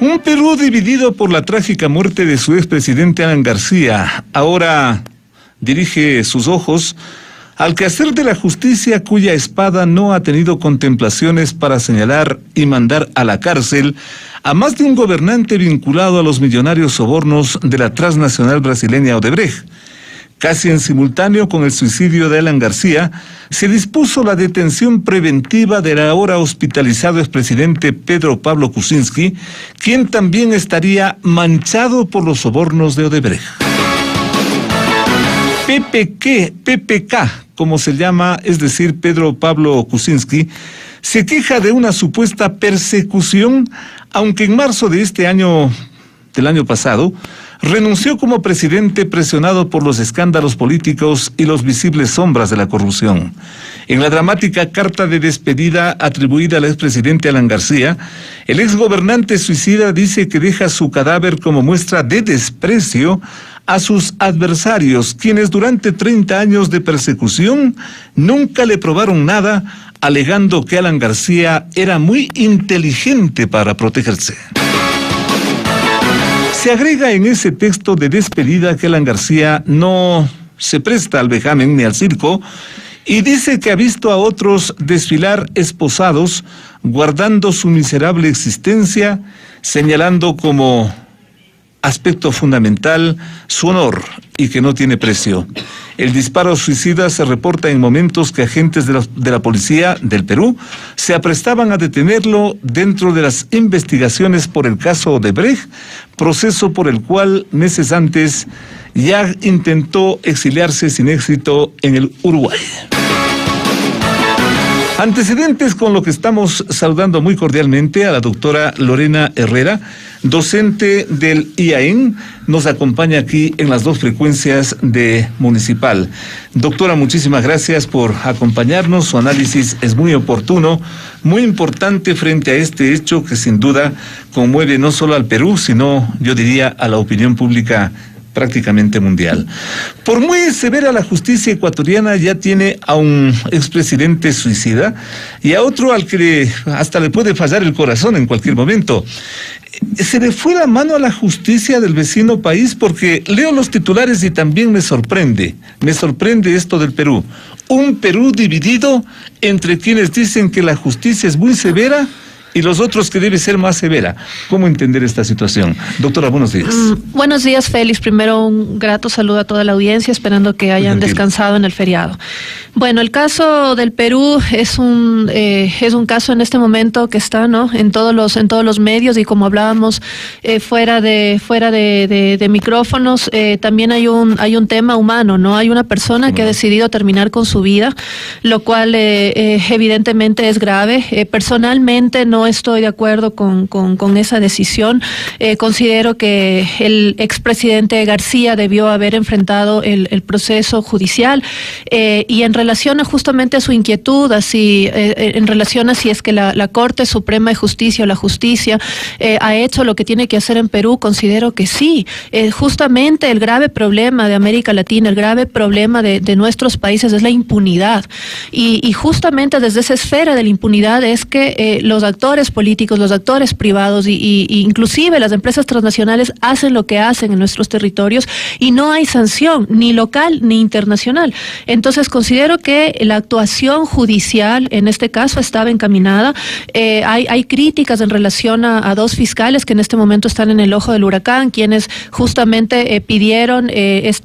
Un Perú dividido por la trágica muerte de su expresidente Alan García, ahora dirige sus ojos al quehacer de la justicia, cuya espada no ha tenido contemplaciones para señalar y mandar a la cárcel a más de un gobernante vinculado a los millonarios sobornos de la transnacional brasileña Odebrecht. Casi en simultáneo con el suicidio de Alan García, se dispuso la detención preventiva del ahora hospitalizado expresidente Pedro Pablo Kuczynski, quien también estaría manchado por los sobornos de Odebrecht. PPK, como se llama, es decir, Pedro Pablo Kuczynski, se queja de una supuesta persecución, aunque en marzo de del año pasado, renunció como presidente presionado por los escándalos políticos y los visibles sombras de la corrupción. En la dramática carta de despedida atribuida al expresidente Alan García, el exgobernante suicida dice que deja su cadáver como muestra de desprecio a sus adversarios, quienes durante 30 años de persecución nunca le probaron nada, alegando que Alan García era muy inteligente para protegerse. Se agrega en ese texto de despedida que Alan García no se presta al vejamen ni al circo y dice que ha visto a otros desfilar esposados, guardando su miserable existencia, señalando como aspecto fundamental su honor y que no tiene precio. El disparo suicida se reporta en momentos que agentes de la policía del Perú se aprestaban a detenerlo dentro de las investigaciones por el caso Odebrecht, proceso por el cual meses antes ya intentó exiliarse sin éxito en el Uruguay. Antecedentes con lo que estamos saludando muy cordialmente a la doctora Lorena Herrera, docente del IAEN, nos acompaña aquí en las dos frecuencias de Municipal. Doctora, muchísimas gracias por acompañarnos. Su análisis es muy oportuno, muy importante frente a este hecho que sin duda conmueve no solo al Perú, sino, yo diría, a la opinión pública prácticamente mundial. Por muy severa, la justicia ecuatoriana ya tiene a un expresidente suicida y a otro al que hasta le puede fallar el corazón en cualquier momento. Se le fue la mano a la justicia del vecino país, porque leo los titulares y también me sorprende esto del Perú. Un Perú dividido entre quienes dicen que la justicia es muy severa y los otros que debe ser más severa. ¿Cómo entender esta situación? Doctora, buenos días. Buenos días, Félix. Primero, un grato saludo a toda la audiencia, esperando que hayan descansado en el feriado. Bueno, el caso del Perú es un caso en este momento que está, ¿no?, en todos los medios, y como hablábamos fuera de micrófonos, también hay un tema humano, ¿no? Hay una persona que ha decidido terminar con su vida, lo cual evidentemente es grave. Personalmente no estoy de acuerdo con esa decisión. Considero que el expresidente García debió haber enfrentado el proceso judicial, y en relación justamente a su inquietud, en relación a si es que la Corte Suprema de Justicia o la justicia ha hecho lo que tiene que hacer en Perú, considero que sí. Justamente el grave problema de América Latina, el grave problema de nuestros países es la impunidad, y justamente desde esa esfera de la impunidad es que los actores políticos, los actores privados y inclusive las empresas transnacionales hacen lo que hacen en nuestros territorios y no hay sanción ni local ni internacional. Entonces considero que la actuación judicial en este caso estaba encaminada. Hay críticas en relación a dos fiscales que en este momento están en el ojo del huracán, quienes justamente pidieron es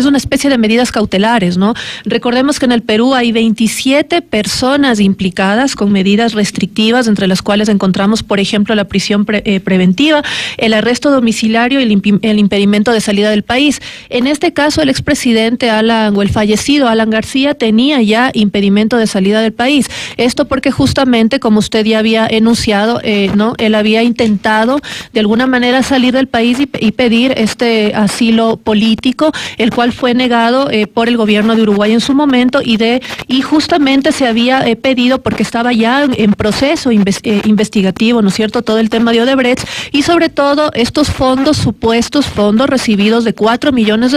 una especie de medidas cautelares, ¿no? Recordemos que en el Perú hay 27 personas implicadas con medidas restrictivas, entre las cuales encontramos, por ejemplo, la prisión preventiva, el arresto domiciliario y el impedimento de salida del país. En este caso, el expresidente el fallecido Alan García tenía ya impedimento de salida del país. Esto porque justamente, como usted ya había enunciado, ¿no?, él había intentado de alguna manera salir del país y pedir este asilo político, el cual fue negado por el gobierno de Uruguay en su momento, y justamente se había pedido, porque estaba ya en proceso proceso investigativo, ¿no es cierto?, todo el tema de Odebrecht y sobre todo estos supuestos fondos recibidos de $4 millones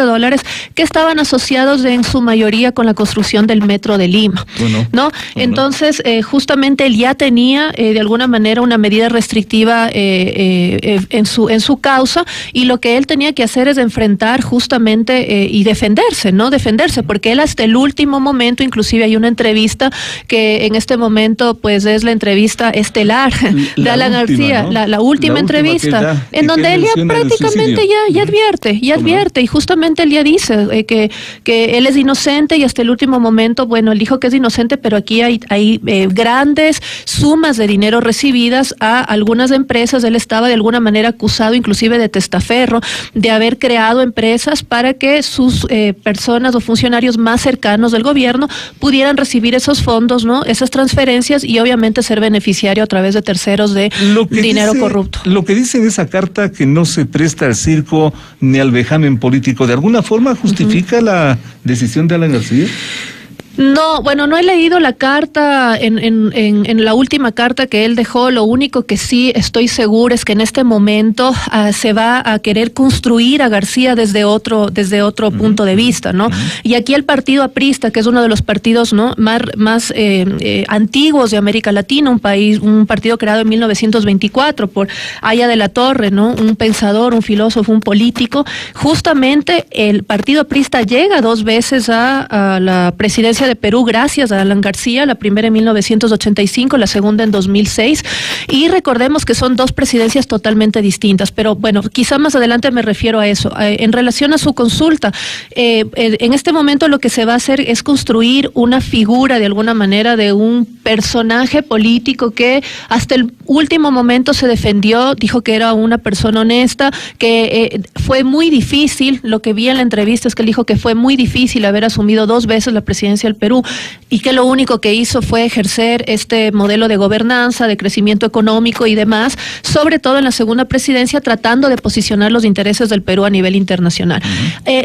que estaban asociados en su mayoría con la construcción del metro de Lima, ¿no? Entonces, justamente él ya tenía de alguna manera una medida restrictiva en su causa, y lo que él tenía que hacer es enfrentar justamente y defenderse, porque él hasta el último momento, inclusive hay una entrevista que en este momento pues es la entrevista estelar de Alan García, ¿no? la última entrevista, en donde él ya prácticamente ya advierte, y justamente él ya dice que él es inocente, y hasta el último momento, bueno, él dijo que es inocente, pero aquí hay grandes sumas de dinero recibidas a algunas empresas. Él estaba de alguna manera acusado inclusive de testaferro, de haber creado empresas para que sus personas o funcionarios más cercanos del gobierno pudieran recibir esos fondos, ¿no?, esas transferencias, y obviamente ser beneficiario a través de terceros de dinero corrupto. Lo que dice en esa carta, que no se presta al circo ni al vejamen político, ¿de alguna forma justifica la decisión de Alan García? No, bueno, no he leído la carta, en la última carta que él dejó. Lo único que sí estoy segura es que en este momento se va a querer construir a García desde otro punto de vista, ¿no? Y aquí el partido aprista, que es uno de los partidos, ¿no?, más antiguos de América Latina, un partido creado en 1924 por Aya de la Torre, ¿no?, un pensador, un filósofo, un político. Justamente el partido aprista llega 2 veces a la presidencia de Perú gracias a Alan García, la primera en 1985, la segunda en 2006, y recordemos que son 2 presidencias totalmente distintas, pero bueno, quizá más adelante me refiero a eso. En relación a su consulta, en este momento lo que se va a hacer es construir una figura de alguna manera de un personaje político que hasta el último momento se defendió, dijo que era una persona honesta, que fue muy difícil, lo que vi en la entrevista es que él dijo que fue muy difícil haber asumido 2 veces la presidencia del Perú, y que lo único que hizo fue ejercer este modelo de gobernanza, de crecimiento económico y demás, sobre todo en la segunda presidencia, tratando de posicionar los intereses del Perú a nivel internacional.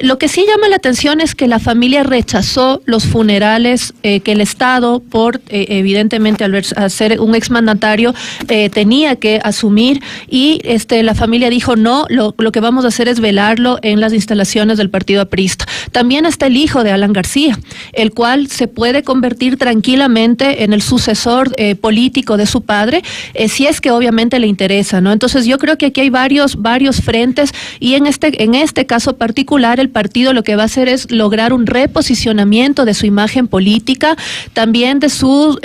Lo que sí llama la atención es que la familia rechazó los funerales que el Estado, por evidentemente al ser un exmandatario, tenía que asumir, y la familia dijo no, lo que vamos a hacer es velarlo en las instalaciones del partido aprista. También está el hijo de Alan García, el cual se puede convertir tranquilamente en el sucesor político de su padre, si es que obviamente le interesa, ¿no? Entonces yo creo que aquí hay varios frentes, y en este caso particular el partido lo que va a hacer es lograr un reposicionamiento de su imagen política, también de sus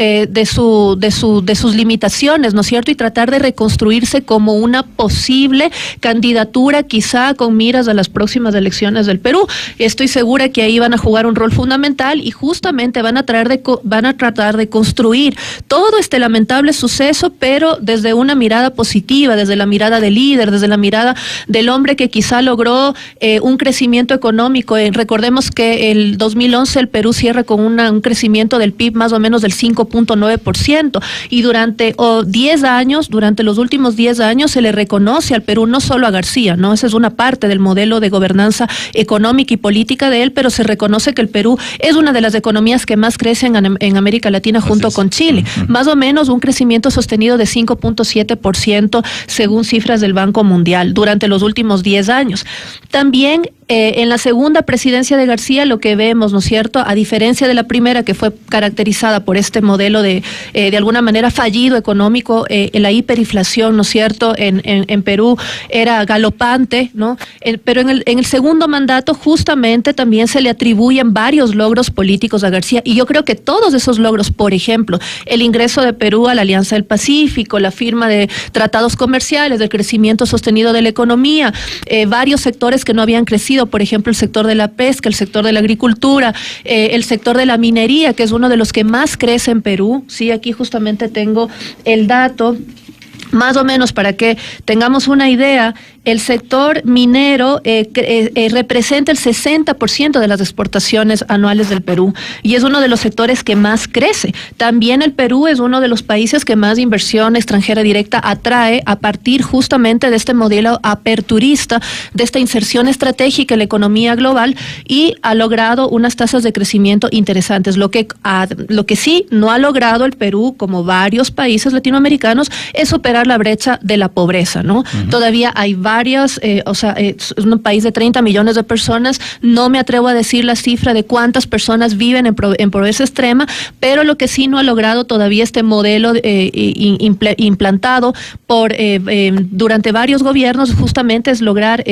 limitaciones, ¿no es cierto?, y tratar de reconstruirse como una posible candidatura, quizá con miras a las próximas elecciones del Perú. Estoy segura que ahí van a jugar un rol fundamental, y justamente van a tratar de construir todo este lamentable suceso, pero desde una mirada positiva, desde la mirada del líder, desde la mirada del hombre que quizá logró un crecimiento económico. Recordemos que el 2011 el Perú cierra con un crecimiento del PIB más o menos del 5.9%, y durante los últimos 10 años se le reconoce al Perú, no solo a García, ¿no? Esa es una parte del modelo de gobernanza económica y política de él, pero se reconoce que el Perú es una de las economías que más crecen en América Latina junto con Chile. Más o menos un crecimiento sostenido de 5.7% según cifras del Banco Mundial durante los últimos 10 años. También en la segunda presidencia de García lo que vemos, ¿no es cierto?, a diferencia de la primera, que fue caracterizada por este modelo de alguna manera fallido económico, la hiperinflación, ¿no es cierto?, en Perú era galopante, ¿no? Pero en el segundo mandato justamente también se le atribuyen varios logros políticos a García, y yo creo que todos esos logros, por ejemplo, el ingreso de Perú a la Alianza del Pacífico, la firma de tratados comerciales, el crecimiento sostenido de la economía, varios sectores que no habían crecido, por ejemplo, el sector de la pesca, el sector de la agricultura, el sector de la minería, que es uno de los que más crece en Perú. Sí, aquí justamente tengo el dato. Más o menos para que tengamos una idea, el sector minero representa el 60% de las exportaciones anuales del Perú y es uno de los sectores que más crece. También el Perú es uno de los países que más inversión extranjera directa atrae a partir justamente de este modelo aperturista, de esta inserción estratégica en la economía global, y ha logrado unas tasas de crecimiento interesantes. Lo que sí no ha logrado el Perú, como varios países latinoamericanos, es superar la brecha de la pobreza, ¿no? Todavía hay varias, es un país de 30 millones de personas, no me atrevo a decir la cifra de cuántas personas viven en pobreza extrema, pero lo que sí no ha logrado todavía este modelo implantado durante varios gobiernos justamente es lograr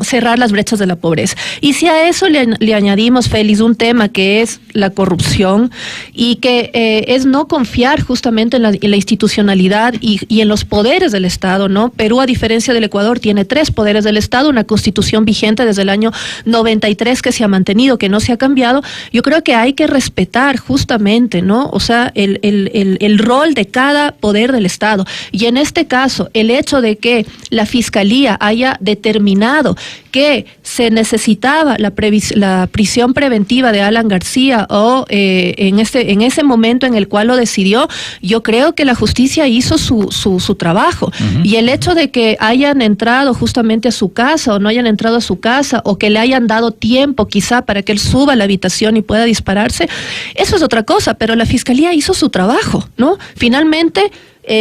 cerrar las brechas de la pobreza. Y si a eso le añadimos, Félix, un tema que es la corrupción y que es no confiar justamente en la institucionalidad y en los poderes del Estado, ¿no? Perú, a diferencia del Ecuador, tiene 3 poderes del Estado, una constitución vigente desde el año 93 que se ha mantenido, que no se ha cambiado. Yo creo que hay que respetar justamente, ¿no? O sea, el rol de cada poder del Estado. Y en este caso, el hecho de que la Fiscalía haya determinado que se necesitaba la prisión preventiva de Alan García en ese momento en el cual lo decidió, yo creo que la justicia hizo su trabajo. Y el hecho de que hayan entrado justamente a su casa o no hayan entrado a su casa o que le hayan dado tiempo quizá para que él suba a la habitación y pueda dispararse, eso es otra cosa, pero la Fiscalía hizo su trabajo, ¿no? Finalmente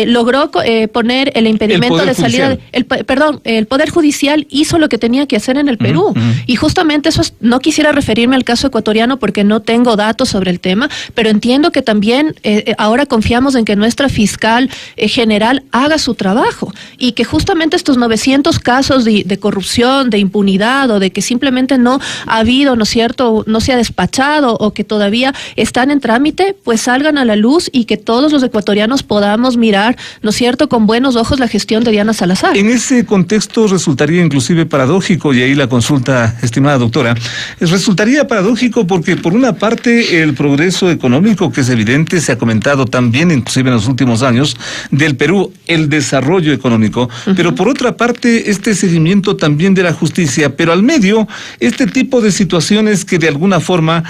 logró poner el impedimento de salida. El Poder Judicial hizo lo que tenía que hacer en el Perú. Y justamente eso no quisiera referirme al caso ecuatoriano porque no tengo datos sobre el tema, pero entiendo que también ahora confiamos en que nuestra fiscal general haga su trabajo y que justamente estos 900 casos de corrupción, de impunidad o de que simplemente no ha habido, ¿no es cierto?, no se ha despachado o que todavía están en trámite, pues salgan a la luz y que todos los ecuatorianos podamos mirar, ¿no es cierto?, con buenos ojos la gestión de Diana Salazar. En ese contexto resultaría inclusive paradójico, y ahí la consulta, estimada doctora, resultaría paradójico porque por una parte el progreso económico, que es evidente, se ha comentado también inclusive en los últimos años, del Perú, el desarrollo económico, pero por otra parte este seguimiento también de la justicia, pero al medio este tipo de situaciones que de alguna forma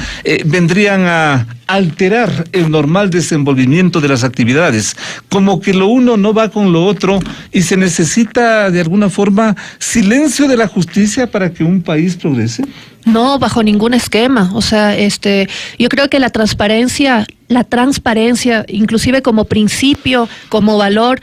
vendrían a alterar el normal desenvolvimiento de las actividades, como que lo uno no va con lo otro y se necesita de alguna forma silencio de la justicia para que un país progrese. No, bajo ningún esquema. O sea, yo creo que la transparencia, inclusive como principio, como valor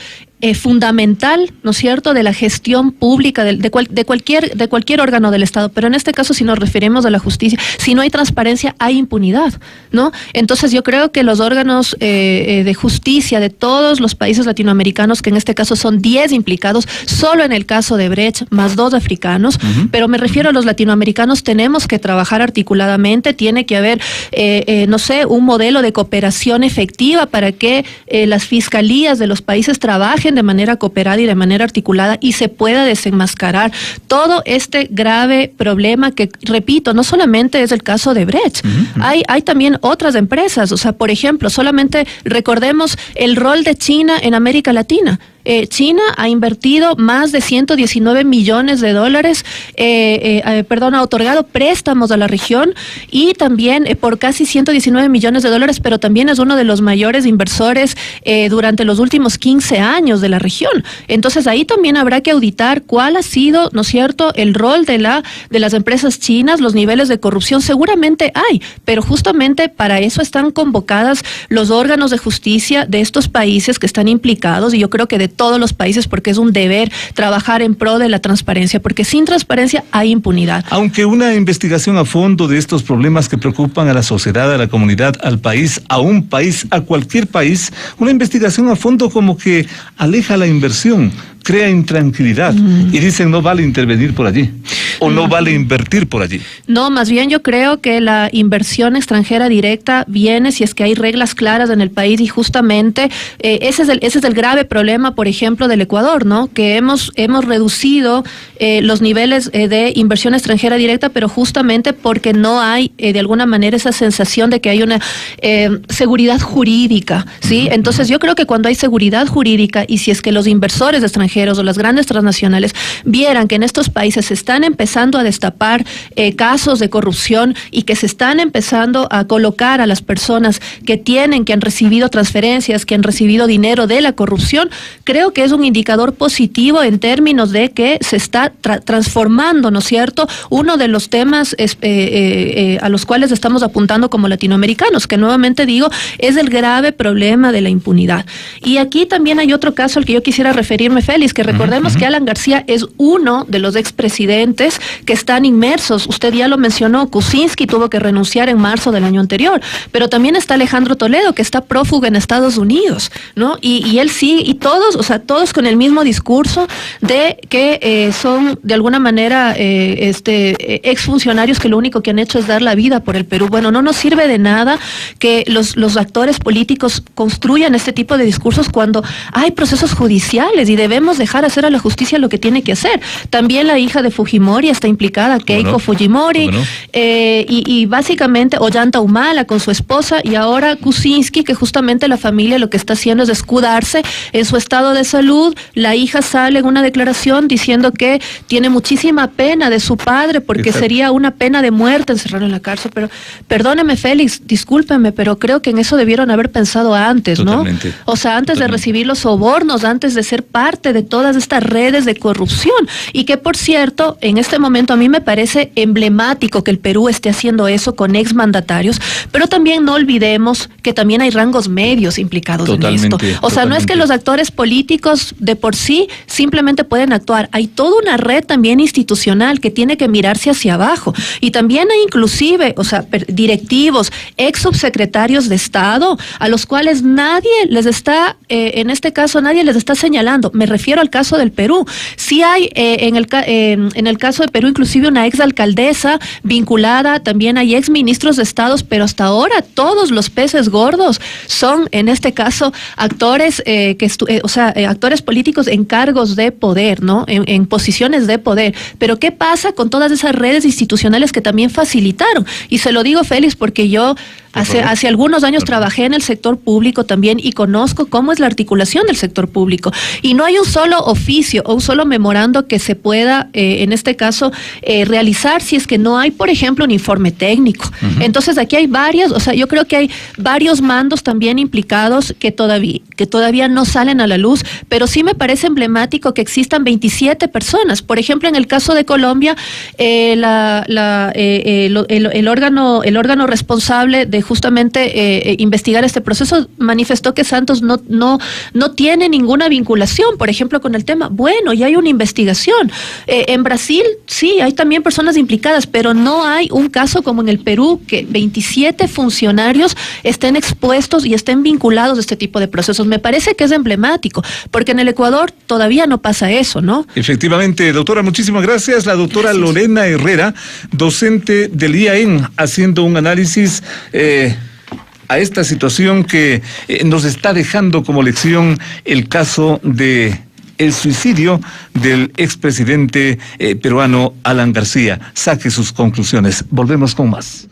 fundamental, ¿no es cierto?, de la gestión pública de cualquier órgano del Estado, pero en este caso, si nos referimos a la justicia, si no hay transparencia, hay impunidad, ¿no? Entonces yo creo que los órganos de justicia de todos los países latinoamericanos, que en este caso son 10 implicados, solo en el caso de Brecht, más 2 africanos, pero me refiero a los latinoamericanos, tenemos que trabajar articuladamente, tiene que haber, un modelo de cooperación efectiva para que las fiscalías de los países trabajen de manera cooperada y de manera articulada y se pueda desenmascarar todo este grave problema que, repito, no solamente es el caso de Brecht, hay también otras empresas. O sea, por ejemplo, solamente recordemos el rol de China en América Latina. China ha invertido más de $119 millones, ha otorgado préstamos a la región y también por casi $119 millones, pero también es uno de los mayores inversores durante los últimos 15 años de la región. Entonces ahí también habrá que auditar cuál ha sido, ¿no es cierto?, el rol de las empresas chinas, los niveles de corrupción. Seguramente hay, pero justamente para eso están convocadas los órganos de justicia de estos países que están implicados, y yo creo que de todos los países, porque es un deber trabajar en pro de la transparencia, porque sin transparencia hay impunidad. Aunque una investigación a fondo de estos problemas que preocupan a la sociedad, a la comunidad, al país, a un país, a cualquier país, una investigación a fondo como que aleja la inversión, crea intranquilidad y dicen no vale intervenir por allí. ¿O no vale invertir por allí? No, más bien yo creo que la inversión extranjera directa viene si es que hay reglas claras en el país, y justamente ese es el grave problema, por ejemplo, del Ecuador, ¿no? Que hemos reducido los niveles de inversión extranjera directa, pero justamente porque no hay de alguna manera esa sensación de que hay una seguridad jurídica, ¿sí? Entonces yo creo que cuando hay seguridad jurídica, y si es que los inversores extranjeros o las grandes transnacionales vieran que en estos países se están empezando a destapar casos de corrupción y que se están empezando a colocar a las personas que han recibido transferencias, que han recibido dinero de la corrupción, creo que es un indicador positivo en términos de que se está transformando, ¿no es cierto?, uno de los temas a los cuales estamos apuntando como latinoamericanos, que nuevamente digo, es el grave problema de la impunidad. Y aquí también hay otro caso al que yo quisiera referirme, Félix, que recordemos que Alan García es uno de los expresidentes que están inmersos. Usted ya lo mencionó, Kuczynski tuvo que renunciar en marzo del año anterior, pero también está Alejandro Toledo, que está prófugo en Estados Unidos, ¿no? Y él sí, y todos, o sea, todos con el mismo discurso de que son de alguna manera exfuncionarios que lo único que han hecho es dar la vida por el Perú. Bueno, no nos sirve de nada que los actores políticos construyan este tipo de discursos cuando hay procesos judiciales y debemos dejar hacer a la justicia lo que tiene que hacer. También la hija de Fujimori está implicada, Keiko Fujimori, y básicamente Ollanta Humala con su esposa, y ahora Kuczynski, que justamente la familia lo que está haciendo es escudarse en su estado de salud. La hija sale en una declaración diciendo que tiene muchísima pena de su padre porque sería una pena de muerte encerrarlo en la cárcel. Pero perdóneme, Félix, discúlpeme, pero creo que en eso debieron haber pensado antes, ¿no? O sea, antes de recibir los sobornos, antes de ser parte de todas estas redes de corrupción. Y que, por cierto, en este momento a mí me parece emblemático que el Perú esté haciendo eso con exmandatarios, pero también no olvidemos que también hay rangos medios implicados en esto. O sea, no es que los actores políticos de por sí simplemente pueden actuar, hay toda una red también institucional que tiene que mirarse hacia abajo, y también hay inclusive, o sea, directivos, ex subsecretarios de Estado, a los cuales nadie les está, en este caso nadie les está señalando. Me refiero al caso del Perú. Sí hay en el caso de Perú inclusive una ex alcaldesa vinculada, también hay ex ministros de Estados, pero hasta ahora todos los peces gordos son, en este caso, actores actores políticos en cargos de poder, ¿no? En posiciones de poder. Pero ¿qué pasa con todas esas redes institucionales que también facilitaron? Y se lo digo, Félix, porque yo hace algunos años trabajé en el sector público también y conozco cómo es la articulación del sector público. Y no hay un solo oficio o un solo memorando que se pueda, en este caso, realizar si es que no hay, por ejemplo, un informe técnico. Entonces aquí hay varios, o sea, yo creo que hay varios mandos también implicados que todavía no salen a la luz, pero sí me parece emblemático que existan 27 personas. Por ejemplo, en el caso de Colombia, el órgano responsable de justamente investigar este proceso manifestó que Santos no tiene ninguna vinculación, por ejemplo, con el tema. Bueno, ya hay una investigación. En Brasil, sí, hay también personas implicadas, pero no hay un caso como en el Perú, que 27 funcionarios estén expuestos y estén vinculados a este tipo de procesos. Me parece que es emblemático, porque en el Ecuador todavía no pasa eso, ¿no? Efectivamente, doctora, muchísimas gracias. La doctora Lorena Herrera, docente del IAEN, haciendo un análisis a esta situación que nos está dejando como lección el caso de el suicidio del expresidente peruano Alan García. Saque sus conclusiones. Volvemos con más.